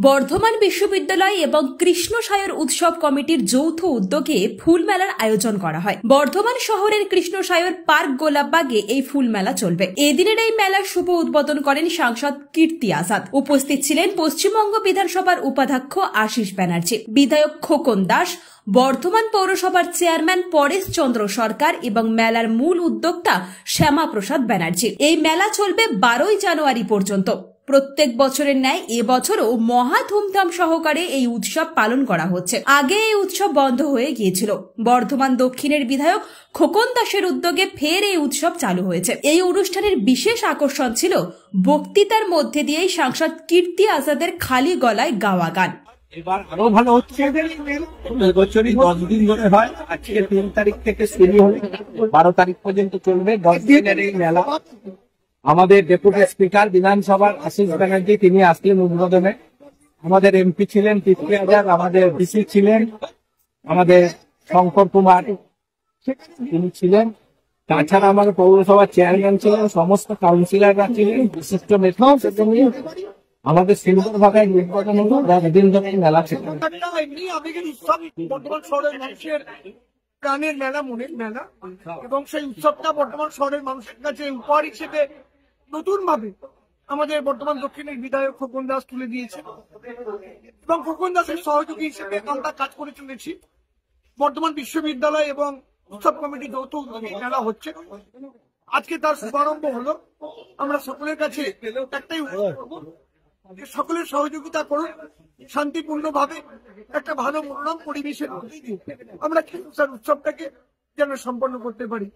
বর্ধমান বিশ্ববিদ্যালয় এবং কৃষ্ণসায়র উৎসব কমিটির যৌথ উদ্যোগে ফুল মেলার আয়োজন করা হয়। বর্ধমান শহরের কৃষ্ণসায়র পার্ক গোলাপবাগে এই ফুল মেলা চলবে। এদিনের এই মেলার শুভ উদ্বোধন করেন সাংসদ কীর্তি আজাদ। উপস্থিত ছিলেন পশ্চিমবঙ্গ বিধানসভার উপাধ্যক্ষ আশিস ব্যানার্জি, বিধায়ক খোকন দাস, বর্ধমান পৌরসভার চেয়ারম্যান পরেশ চন্দ্র সরকার এবং মেলার মূল উদ্যোক্তা শ্যামাপ্রসাদ ব্যানার্জি। এই মেলা চলবে 12 জানুয়ারি পর্যন্ত। প্রত্যেক বছরের ন্যায় এবছরও মহা ধুমধাম সহকারে এই উৎসব পালন করা হচ্ছে। আগে এই উৎসব বন্ধ হয়ে গিয়েছিল। বর্ধমান দক্ষিণের বিধায়ক খোকন দাসের উদ্যোগে ফের এই উৎসব চালু হয়েছে। এই অনুষ্ঠানের বিশেষ আকর্ষণ ছিল বক্তৃতার মধ্যে দিয়েই সাংসদ কীর্তি আজাদের খালি গলায় গাওয়া গান। এবার আরো ভালো হচ্ছে, বছরই 10 দিন ধরে হয়। আজকে 3 তারিখ থেকে শুরু হলে 12 তারিখ পর্যন্ত চলবে 10 দিনের এই মেলা। আমাদের ডেপুটি স্পিকার বিধানসভার আশিস ব্যানার্জি তিনি আসলেন উদ্বোধনে। আমাদের এমপি ছিলেন কীর্তি আজাদ, আমাদের ডিসি ছিলেন আমাদের শঙ্কর কুমার তিনি ছিলেন। তাছাড়া আমাদের পৌরসভার চেয়ারম্যান ছিলেন, সমস্ত কাউন্সিলররা ছিলেন, বিশিষ্ট নেতৃত্ব নিয়ে আমাদের সুন্দরভাবে নির্বাচন হলো। 10 দিন ধরে মেলা ছিল। বর্তমান শহরের মানুষের প্রাণের মেলা, মনের মেলা, এবং সেই উৎসবটা বর্তমান শহরের মানুষের কাছে উপহার হিসেবে নতুন ভাবে আমাদের বর্তমান দক্ষিণের বিধায়ক খোকন দাস তুলে দিয়েছে, এবং খোকন দাসের সহযোগী হিসেবে আমরা কাজ করে চলেছি। বর্তমান বিশ্ববিদ্যালয় এবং উৎসব কমিটি যৌথ উদ্যোগে মেলা হচ্ছে। আজকে তার শুভারম্ভ হলো। আমরা সকলের কাছে একটাই অনুরোধ করবো, সকলের সহযোগিতা করুন, শান্তিপূর্ণ ভাবে একটা ভালো মনোরম পরিবেশের মধ্যে দিয়ে আমরা কৃষ্ণসায়র উৎসবটাকে যেন সম্পন্ন করতে পারি।